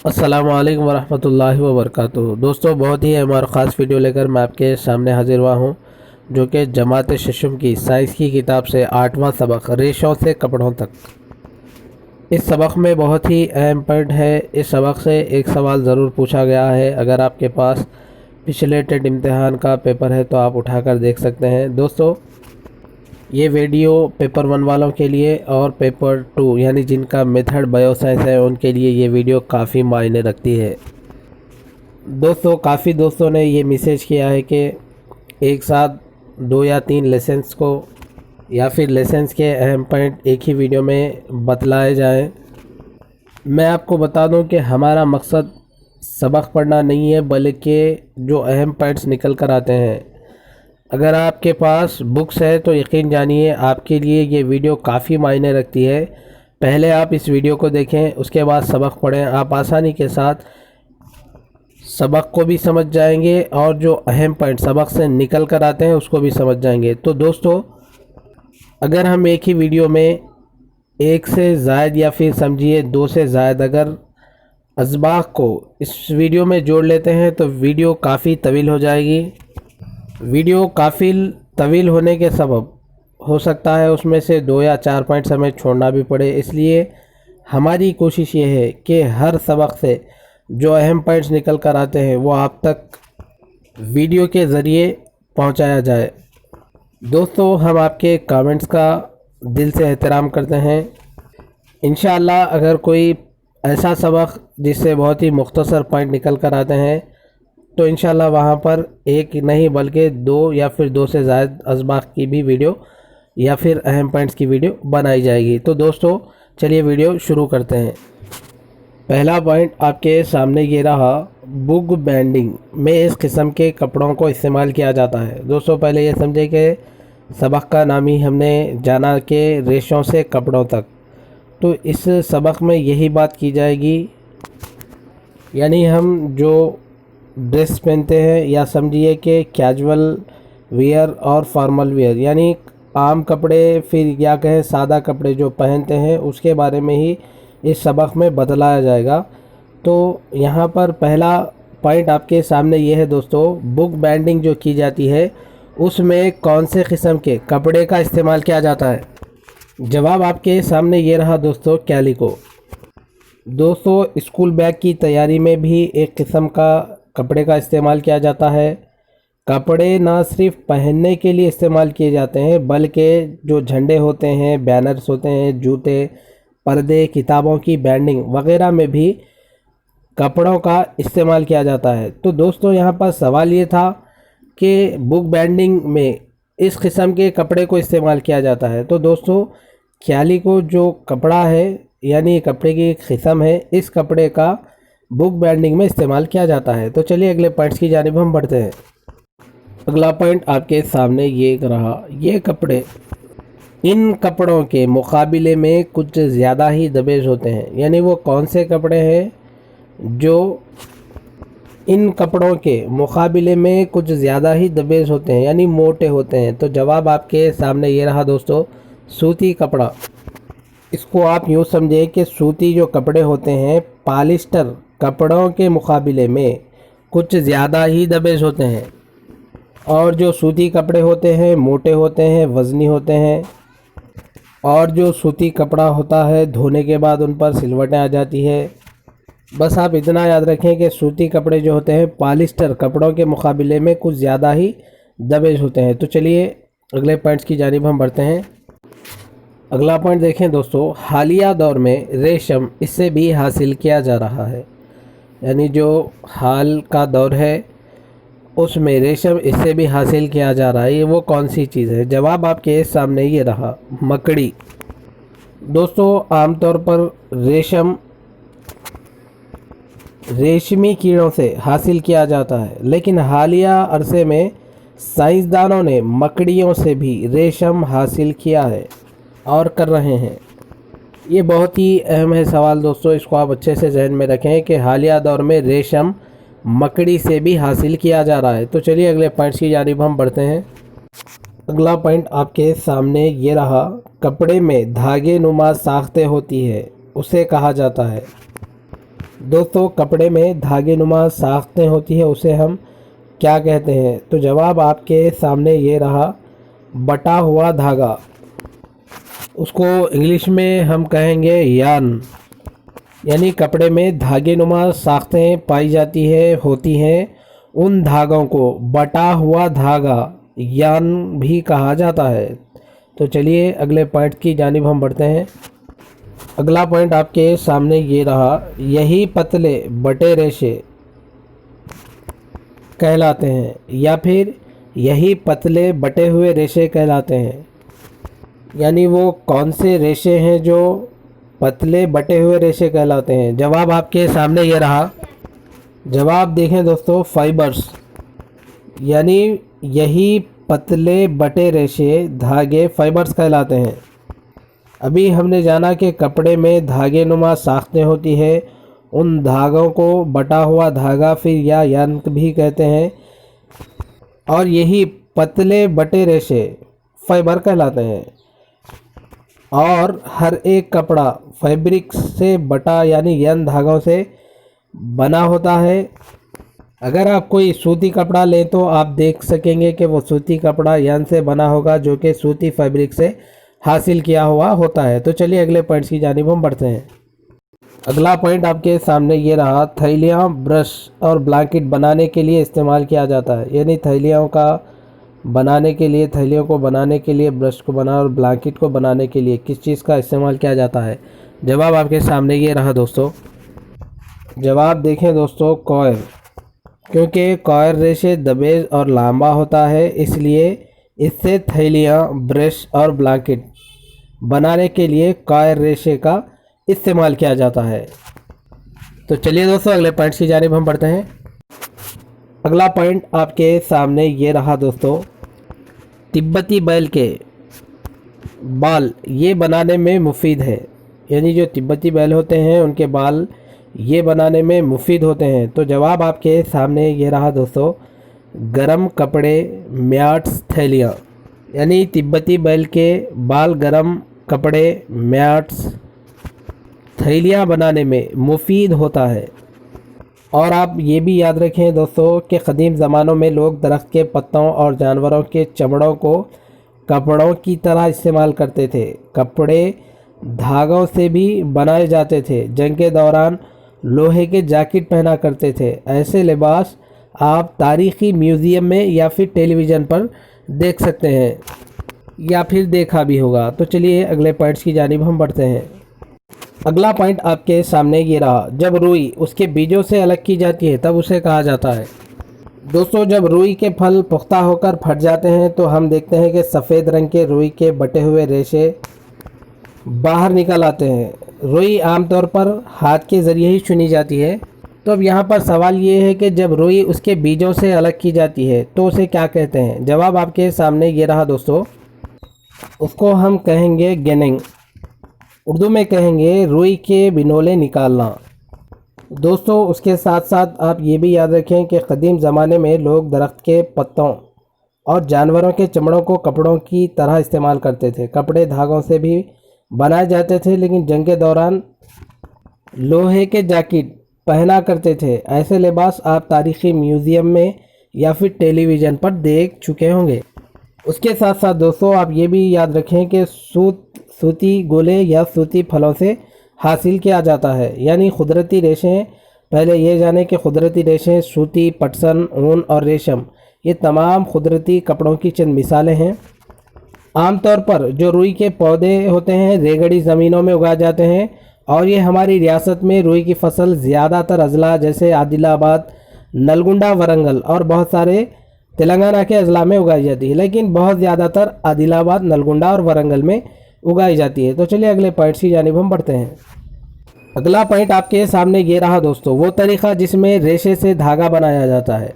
अस्सलामु अलैकुम वरहमतुल्लाहि वबरकातुहू। दोस्तों, बहुत ही अहम और ख़ास वीडियो लेकर मैं आपके सामने हाजिर हुआ हूँ, जो कि जमात शशम की साइंस की किताब से 8वां सबक रेशों से कपड़ों तक। इस सबक में बहुत ही अहम पॉइंट है। इस सबक से एक सवाल ज़रूर पूछा गया है। अगर आपके पास पिछले टेट इम्तिहान का पेपर है तो आप उठाकर देख सकते हैं। दोस्तों, ये वीडियो पेपर 1 वालों के लिए और पेपर 2 यानी जिनका मेथड बायोसाइंस है उनके लिए ये वीडियो काफ़ी मायने रखती है। दोस्तों, काफ़ी दोस्तों ने ये मैसेज किया है कि एक साथ 2 या 3 लेसन्स को या फिर लेसन्स के अहम पॉइंट एक ही वीडियो में बतलाए जाएं। मैं आपको बता दूं कि हमारा मकसद सबक पढ़ना नहीं है, बल्कि जो अहम पॉइंट्स निकल कर आते हैं। अगर आपके पास बुक्स है तो यकीन जानिए आपके लिए ये वीडियो काफ़ी मायने रखती है। पहले आप इस वीडियो को देखें, उसके बाद सबक पढ़ें। आप आसानी के साथ सबक को भी समझ जाएंगे और जो अहम पॉइंट सबक से निकल कर आते हैं उसको भी समझ जाएंगे। तो दोस्तों, अगर हम एक ही वीडियो में एक से ज़ायद या फिर समझिए 2 से ज़ायद अगर असबाक को इस वीडियो में जोड़ लेते हैं तो वीडियो काफ़ी तवील हो जाएगी। वीडियो काफ़ी तवील होने के सबब हो सकता है उसमें से 2 या 4 पॉइंट्स हमें छोड़ना भी पड़े। इसलिए हमारी कोशिश ये है कि हर सबक से जो अहम पॉइंट्स निकल कर आते हैं वो आप तक वीडियो के ज़रिए पहुंचाया जाए। दोस्तों, हम आपके कमेंट्स का दिल से एहतराम करते हैं। इंशाअल्लाह अगर कोई ऐसा सबक जिससे बहुत ही मुख्तसर पॉइंट निकल कर आते हैं तो इंशाल्लाह वहाँ पर एक नहीं बल्कि 2 या फिर 2 से ज़्यादा असबाक की भी वीडियो या फिर अहम पॉइंट्स की वीडियो बनाई जाएगी। तो दोस्तों, चलिए वीडियो शुरू करते हैं। पहला पॉइंट आपके सामने ये रहा, बुक बैंडिंग में इस किस्म के कपड़ों को इस्तेमाल किया जाता है। दोस्तों, पहले ये समझे कि सबक का नाम ही हमने जाना कि रेशों से कपड़ों तक। तो इस सबक में यही बात की जाएगी, यानी हम जो ड्रेस पहनते हैं या समझिए कि कैजुअल वियर और फॉर्मल वियर यानी आम कपड़े फिर या कहें सादा कपड़े जो पहनते हैं उसके बारे में ही इस सबक में बतलाया जाएगा। तो यहाँ पर पहला पॉइंट आपके सामने ये है दोस्तों, बुक बैंडिंग जो की जाती है उसमें कौन से किस्म के कपड़े का इस्तेमाल किया जाता है। जवाब आपके सामने ये रहा दोस्तों, कैलिको। दोस्तों, स्कूल बैग की तैयारी में भी एक किस्म का कपड़े का इस्तेमाल किया जाता है। कपड़े ना सिर्फ पहनने के लिए इस्तेमाल किए जाते हैं बल्कि जो झंडे होते हैं, बैनर्स होते हैं, जूते, पर्दे, किताबों की बैंडिंग वगैरह में भी कपड़ों का इस्तेमाल किया जाता है। तो दोस्तों, यहाँ पर सवाल ये था कि बुक बैंडिंग में इस किस्म के कपड़े को इस्तेमाल किया जाता है। तो दोस्तों, कैलिको जो कपड़ा है यानी कपड़े की एक किस्म है, इस कपड़े का बुक बैंडिंग में इस्तेमाल किया जाता है। तो चलिए अगले पॉइंट्स की जानिब हम बढ़ते हैं। अगला पॉइंट आपके सामने ये रहा, ये कपड़े इन कपड़ों के मुकाबले में कुछ ज़्यादा ही दबेज होते हैं। यानी वो कौन से कपड़े हैं जो इन कपड़ों के मुकाबले में कुछ ज़्यादा ही दबेज होते हैं यानी मोटे होते हैं। तो जवाब आपके सामने ये रहा दोस्तों, सूती कपड़ा। इसको आप यूँ समझे कि सूती जो कपड़े होते हैं पॉलिस्टर कपड़ों के मुकाबले में कुछ ज़्यादा ही दबेज होते हैं, और जो सूती कपड़े होते हैं मोटे होते हैं, वज़नी होते हैं, और जो सूती कपड़ा होता है धोने के बाद उन पर सिलवटें आ जाती है। बस आप इतना याद रखें कि सूती कपड़े जो होते हैं पॉलिस्टर कपड़ों के मुकाबले में कुछ ज़्यादा ही दबेज होते हैं। तो चलिए अगले पॉइंट्स की जानिब हम बढ़ते हैं। अगला पॉइंट देखें दोस्तों, हालिया दौर में रेशम इससे भी हासिल किया जा रहा है। यानी जो हाल का दौर है उसमें रेशम इससे भी हासिल किया जा रहा है। ये वो कौन सी चीज़ है? जवाब आपके सामने ये रहा, मकड़ी। दोस्तों, आमतौर पर रेशम रेशमी कीड़ों से हासिल किया जाता है, लेकिन हालिया अरसे में साइंसदानों ने मकड़ियों से भी रेशम हासिल किया है और कर रहे हैं। ये बहुत ही अहम है सवाल दोस्तों, इसको आप अच्छे से जहन में रखें कि हालिया दौर में रेशम मकड़ी से भी हासिल किया जा रहा है। तो चलिए अगले पॉइंट्स की जानिब हम बढ़ते हैं। अगला पॉइंट आपके सामने ये रहा, कपड़े में धागे नुमा साख्तें होती है उसे कहा जाता है। दोस्तों कपड़े में धागे नुमा साख्तें होती है उसे हम क्या कहते हैं? तो जवाब आपके सामने ये रहा, बटा हुआ धागा। उसको इंग्लिश में हम कहेंगे यार्न। यानी कपड़े में धागे नुमा साख्तें पाई जाती है होती हैं, उन धागों को बटा हुआ धागा यार्न भी कहा जाता है। तो चलिए अगले पॉइंट की जानिब हम बढ़ते हैं। अगला पॉइंट आपके सामने ये रहा, यही पतले बटे रेशे कहलाते हैं, या फिर यही पतले बटे हुए रेशे कहलाते हैं। यानी वो कौन से रेशे हैं जो पतले बटे हुए रेशे कहलाते हैं? जवाब आपके सामने ये रहा। जवाब देखें दोस्तों, फाइबर्स। यानी यही पतले बटे रेशे धागे फाइबर्स कहलाते हैं। अभी हमने जाना कि कपड़े में धागे नुमा साख्तें होती है, उन धागों को बटा हुआ धागा फिर या यार्न भी कहते हैं, और यही पतले बटे रेशे फाइबर कहलाते हैं। और हर एक कपड़ा फैब्रिक्स से बटा यानी यार्न धागों से बना होता है। अगर आप कोई सूती कपड़ा लें तो आप देख सकेंगे कि वो सूती कपड़ा यार्न से बना होगा, जो कि सूती फैब्रिक से हासिल किया हुआ होता है। तो चलिए अगले पॉइंट्स की जानिब हम बढ़ते हैं। अगला पॉइंट आपके सामने ये रहा, थैलियाँ ब्रश और ब्लैंकेट बनाने के लिए इस्तेमाल किया जाता है। यानी थैलियों को बनाने के लिए ब्रश को बना और ब्लैंकेट को बनाने के लिए किस चीज़ का इस्तेमाल किया जाता है? जवाब आपके सामने ये रहा दोस्तों। जवाब देखें दोस्तों, कॉयर। क्योंकि कॉयर रेशे दबेज और लंबा होता है, इसलिए इससे थैलियाँ ब्रश और ब्लैंकेट बनाने के लिए कॉयर रेशे का इस्तेमाल किया जाता है। तो चलिए दोस्तों अगले पॉइंट की जानिब हम बढ़ते हैं। अगला पॉइंट आपके सामने ये रहा दोस्तों, तिब्बती बैल के बाल ये बनाने में मुफीद है। यानी जो तिब्बती बैल होते हैं उनके बाल ये बनाने में मुफीद होते हैं। तो जवाब आपके सामने ये रहा दोस्तों, गरम कपड़े, मैट्स, थैलियाँ। यानी तिब्बती बैल के बाल गरम कपड़े, मैट्स, थैलियाँ बनाने में मुफीद होता है। और आप ये भी याद रखें दोस्तों कि क़दीम ज़मानों में लोग दरख्त के पत्तों और जानवरों के चमड़ों को कपड़ों की तरह इस्तेमाल करते थे। कपड़े धागों से भी बनाए जाते थे। जंग के दौरान लोहे के जैकेट पहना करते थे। ऐसे लिबास आप तारीख़ी म्यूज़ियम में या फिर टेलीविज़न पर देख सकते हैं, या फिर देखा भी होगा। तो चलिए अगले पॉइंट्स की जानिब हम बढ़ते हैं। अगला पॉइंट आपके सामने ये रहा, जब रुई उसके बीजों से अलग की जाती है तब उसे कहा जाता है। दोस्तों जब रुई के फल पुख्ता होकर फट जाते हैं तो हम देखते हैं कि सफ़ेद रंग के रुई के बटे हुए रेशे बाहर निकल आते हैं। रुई आमतौर पर हाथ के ज़रिए ही चुनी जाती है। तो अब यहाँ पर सवाल ये है कि जब रुई उसके बीजों से अलग की जाती है तो उसे क्या कहते हैं? जवाब आपके सामने ये रहा दोस्तों, उसको हम कहेंगे गेनिंग। उर्दू में कहेंगे रुई के बिनोले निकालना। दोस्तों उसके साथ साथ आप ये भी याद रखें कि क़दीम ज़माने में लोग दरख्त के पत्तों और जानवरों के चमड़ों को कपड़ों की तरह इस्तेमाल करते थे। कपड़े धागों से भी बनाए जाते थे, लेकिन जंग के दौरान लोहे के जैकेट पहना करते थे। ऐसे लिबास आप तारीख़ी म्यूज़ियम में या फिर टेलीविज़न पर देख चुके होंगे। उसके साथ साथ दोस्तों आप ये भी याद रखें कि सूती गोले या सूती फलों से हासिल किया जाता है। यानी कुदरती रेशें, पहले ये जाने कि कुदरती रेशें सूती, पटसन, ऊन और रेशम ये तमाम कुदरती कपड़ों की चंद मिसालें हैं। आमतौर पर जो रुई के पौधे होते हैं रेगड़ी ज़मीनों में उगाए जाते हैं, और ये हमारी रियासत में रुई की फसल ज़्यादातर अजला जैसे आदिलाबाद, नलगुंडा, वरंगल और बहुत सारे तेलंगाना के अजला में उगाई जाती है, लेकिन बहुत ज़्यादातर आदिलाबाद, नलगुंडा और वरंगल में उगाई जाती है। तो चलिए अगले पॉइंट्स की जानिब हम बढ़ते हैं। अगला पॉइंट आपके सामने ये रहा दोस्तों, वो तरीक़ा जिसमें रेशे से धागा बनाया जाता है।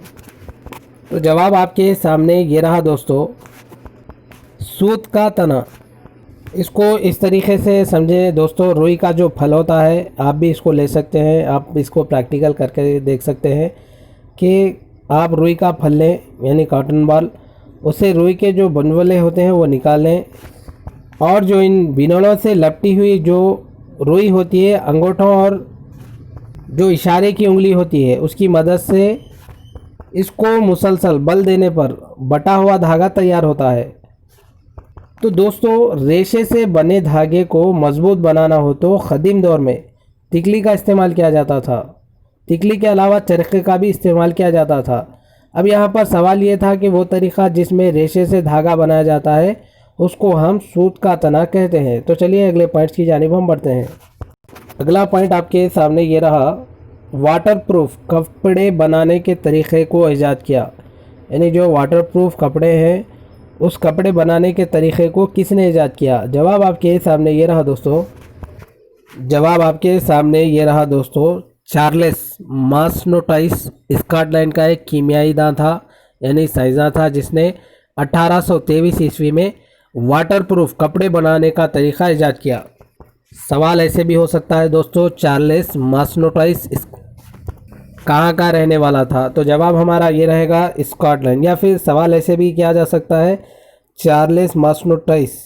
तो जवाब आपके सामने ये रहा दोस्तों, सूत का तना। इसको इस तरीके से समझे दोस्तों, रुई का जो फल होता है आप भी इसको ले सकते हैं, आप इसको प्रैक्टिकल करके देख सकते हैं कि आप रुई का फल लें यानी कॉटन बॉल, उससे रुई के जो बनवले होते हैं वो निकालें, और जो इन बिनोलों से लपटी हुई जो रुई होती है अंगूठों और जो इशारे की उंगली होती है उसकी मदद से इसको मुसलसल बल देने पर बटा हुआ धागा तैयार होता है। तो दोस्तों, रेशे से बने धागे को मजबूत बनाना हो तो कदीम दौर में तिकली का इस्तेमाल किया जाता था। तिकली के अलावा चरखे का भी इस्तेमाल किया जाता था। अब यहाँ पर सवाल ये था कि वो तरीक़ा जिसमें रेशे से धागा बनाया जाता है उसको हम सूत का तना कहते हैं। तो चलिए अगले पॉइंट्स की जानिब हम बढ़ते हैं। अगला पॉइंट आपके सामने ये रहा, वाटरप्रूफ कपड़े बनाने के तरीक़े को ईजाद किया। यानी जो वाटरप्रूफ कपड़े हैं उस कपड़े बनाने के तरीक़े को किसने ईजाद किया? जवाब आपके सामने ये रहा दोस्तों। जवाब आपके सामने ये रहा दोस्तों, चार्ल्स मास्नोटाइस स्कॉटलैंड का एक कीमियाईदान था, यानी साइंसदान था, जिसने 1823 ईस्वी में वाटरप्रूफ कपड़े बनाने का तरीक़ा ईजाद किया। सवाल ऐसे भी हो सकता है दोस्तों, चार्ल्स मास्नोटाइस कहाँ का रहने वाला था? तो जवाब हमारा ये रहेगा स्कॉटलैंड। या फिर सवाल ऐसे भी किया जा सकता है, चार्ल्स मास्नोटाइस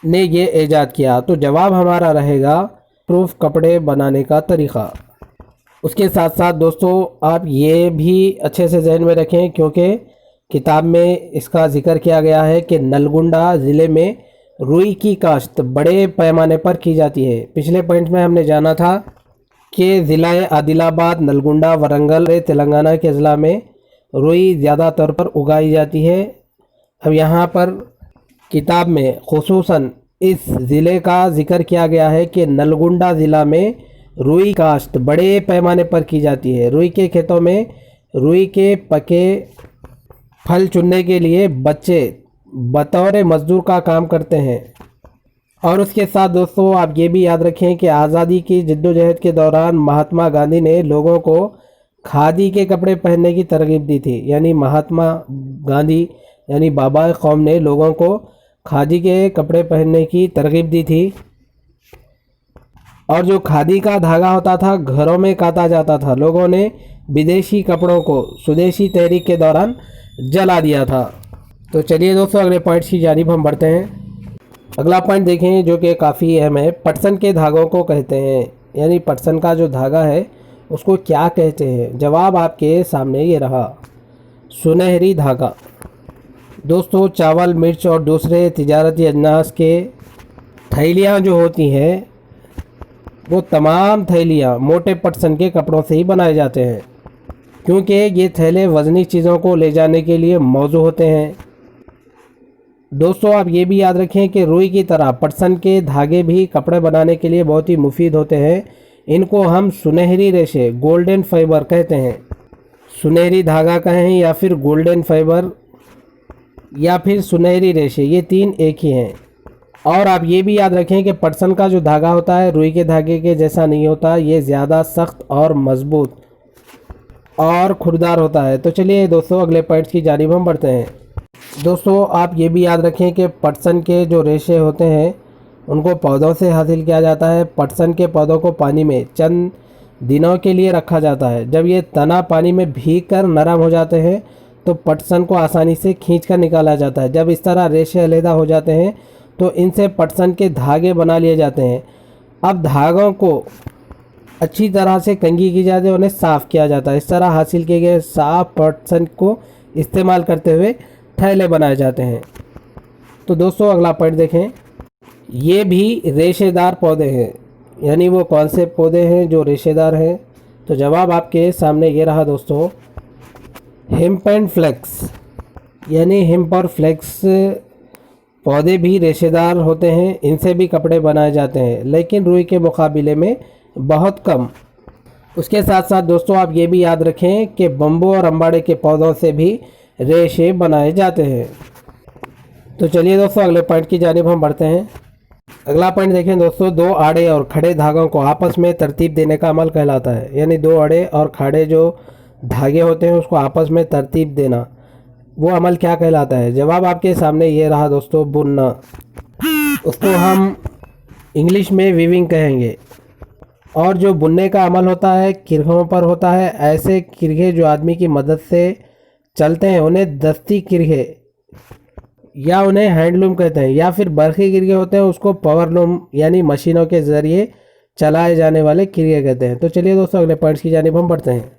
ने ये ईजाद किया। तो जवाब हमारा रहेगा प्रूफ कपड़े बनाने का तरीक़ा। उसके साथ साथ दोस्तों आप ये भी अच्छे से जहन में रखें, क्योंकि किताब में इसका जिक्र किया गया है कि नलगुंडा ज़िले में रुई की काश्त बड़े पैमाने पर की जाती है। पिछले पॉइंट में हमने जाना था कि ज़िला आदिलाबाद, नलगुंडा, वरंगल, तेलंगाना के ज़िला में रुई ज़्यादा तौर पर उगाई जाती है। अब यहाँ पर किताब में खुसूसन इस ज़िले का जिक्र किया गया है कि नलगुंडा ज़िला में रुई काश्त बड़े पैमाने पर की जाती है। रुई के खेतों में रुई के पके फल चुनने के लिए बच्चे बतौर मज़दूर का काम करते हैं। और उसके साथ दोस्तों आप ये भी याद रखें कि आज़ादी की जद्दोजहद के दौरान महात्मा गांधी ने लोगों को खादी के कपड़े पहनने की तरगीब दी थी। यानी महात्मा गांधी यानी बाबा कौम ने लोगों को खादी के कपड़े पहनने की तरगीब दी थी। और जो खादी का धागा होता था घरों में काता जाता था। लोगों ने विदेशी कपड़ों को स्वदेशी तहरीक के दौरान जला दिया था। तो चलिए दोस्तों अगले पॉइंट्स की जानिब हम बढ़ते हैं। अगला पॉइंट देखें जो कि काफ़ी अहम है, पटसन के धागों को कहते हैं। यानी पटसन का जो धागा है उसको क्या कहते हैं? जवाब आपके सामने ये रहा, सुनहरी धागा। दोस्तों चावल, मिर्च और दूसरे तिजारती अजनास के थैलियाँ जो होती हैं वो तमाम थैलियाँ मोटे पटसन के कपड़ों से ही बनाए जाते हैं, क्योंकि ये थैले वज़नी चीज़ों को ले जाने के लिए मौजू होते हैं। दोस्तों आप ये भी याद रखें कि रुई की तरह पटसन के धागे भी कपड़े बनाने के लिए बहुत ही मुफीद होते हैं। इनको हम सुनहरी रेशे, गोल्डन फाइबर कहते हैं। सुनहरी धागा कहें या फिर गोल्डन फाइबर या फिर सुनहरी रेशे, ये तीन एक ही हैं। और आप ये भी याद रखें कि पटसन का जो धागा होता है रुई के धागे के जैसा नहीं होता, ये ज़्यादा सख्त और मज़बूत और खुरदार होता है। तो चलिए दोस्तों अगले पॉइंट्स की जानिब हम बढ़ते हैं। दोस्तों आप ये भी याद रखें कि पटसन के जो रेशे होते हैं उनको पौधों से हासिल किया जाता है। पटसन के पौधों को पानी में चंद दिनों के लिए रखा जाता है। जब ये तना पानी में भीग कर नरम हो जाते हैं तो पटसन को आसानी से खींच कर निकाला जाता है। जब इस तरह रेशे अलहदा हो जाते हैं तो इनसे पटसन के धागे बना लिए जाते हैं। अब धागों को अच्छी तरह से कंघी की जाती है, उन्हें साफ़ किया जाता है। इस तरह हासिल किए गए साफ पटसन को इस्तेमाल करते हुए थैले बनाए जाते हैं। तो दोस्तों अगला पॉइंट देखें, ये भी रेशेदार पौधे हैं। यानी वो कौन से पौधे हैं जो रेशेदार हैं? तो जवाब आपके सामने ये रहा दोस्तों, हेम्प एंड फ्लेक्स। यानी हेम्प और फ्लेक्स पौधे भी रेशेदार होते हैं, इनसे भी कपड़े बनाए जाते हैं, लेकिन रुई के मुकाबले में बहुत कम। उसके साथ साथ दोस्तों आप ये भी याद रखें कि बम्बू और अम्बाड़े के पौधों से भी रेशे बनाए जाते हैं। तो चलिए दोस्तों अगले पॉइंट की जानिब हम बढ़ते हैं। अगला पॉइंट देखें दोस्तों, दो आड़े और खड़े धागों को आपस में तरतीब देने का अमल कहलाता है। यानी दो आड़े और खड़े जो धागे होते हैं उसको आपस में तरतीब देना, वो अमल क्या कहलाता है? जवाब आपके सामने ये रहा दोस्तों, बुनना। उसको हम इंग्लिश में वीविंग कहेंगे। और जो बुनने का अमल होता है किरघों पर होता है। ऐसे किरघे जो आदमी की मदद से चलते हैं उन्हें दस्ती किरघे या उन्हें हैंडलूम कहते हैं। या फिर बरखी किरघे होते हैं उसको पावरलूम यानी मशीनों के ज़रिए चलाए जाने वाले क्रिया कहते हैं। तो चलिए दोस्तों अगले पॉइंट्स की जानिब हम बढ़ते हैं।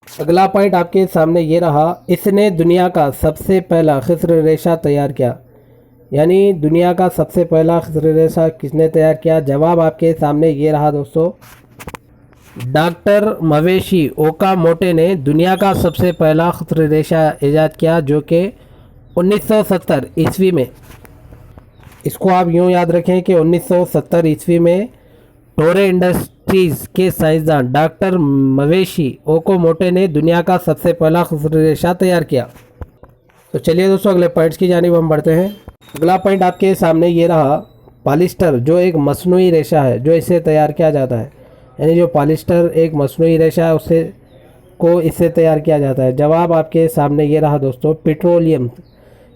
अगला पॉइंट आपके सामने ये रहा, इसने दुनिया का सबसे पहला खिस्र रेशा तैयार किया। यानी दुनिया का सबसे पहला खिस्र रेशा किसने तैयार किया? जवाब आपके सामने ये रहा दोस्तों, डॉक्टर मवेशी ओकामोटो ने दुनिया का सबसे पहला खिस्र रेशा ईजाद किया, जो कि 1970 ईस्वी में। इसको आप यूँ याद रखें कि 1970 ईस्वी में टोरे इंडस्ट्रीज़ के साइंसदान डॉक्टर मवेशी ओकामोटो ने दुनिया का सबसे पहला खिस्र रेशा तैयार किया। तो चलिए दोस्तों अगले पॉइंट्स की जानिब हम बढ़ते हैं। अगला पॉइंट आपके सामने ये रहा, पॉलिस्टर जो एक मसनूई रेशा है जो इसे तैयार किया जाता है। यानी जो पॉलिस्टर एक मसनूई रेशा है इससे तैयार किया जाता है। जवाब आपके सामने ये रहा दोस्तों, पेट्रोलियम।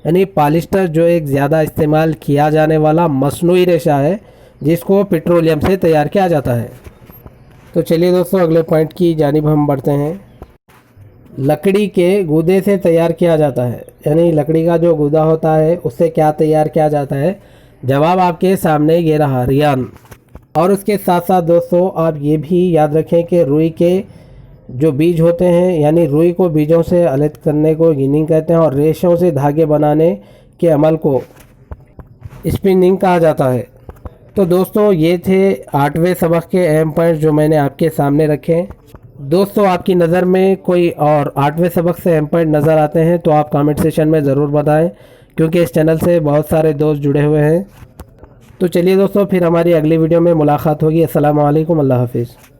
यानी पॉलिस्टर जो एक ज़्यादा इस्तेमाल किया जाने वाला मसनूई रेशा है जिसको पेट्रोलियम से तैयार किया जाता है। तो चलिए दोस्तों अगले पॉइंट की जानिब हम बढ़ते हैं। लकड़ी के गूदे से तैयार किया जाता है। यानी लकड़ी का जो गूदा होता है उससे क्या तैयार किया जाता है? जवाब आपके सामने ये रहा, रियान। और उसके साथ साथ दोस्तों आप ये भी याद रखें कि रुई के जो बीज होते हैं, यानी रुई को बीजों से अलग करने को गिनिंग कहते हैं, और रेशों से धागे बनाने के अमल को स्पिनिंग कहा जाता है। तो दोस्तों ये थे 8वें सबक के अहम पॉइंट जो मैंने आपके सामने रखे। दोस्तों आपकी नज़र में कोई और 8वें सबक से अहम पॉइंट नज़र आते हैं तो आप कमेंट सेशन में ज़रूर बताएं, क्योंकि इस चैनल से बहुत सारे दोस्त जुड़े हुए हैं। तो चलिए दोस्तों फिर हमारी अगली वीडियो में मुलाकात होगी। अस्सलाम वालेकुम, अल्लाह हाफिज़।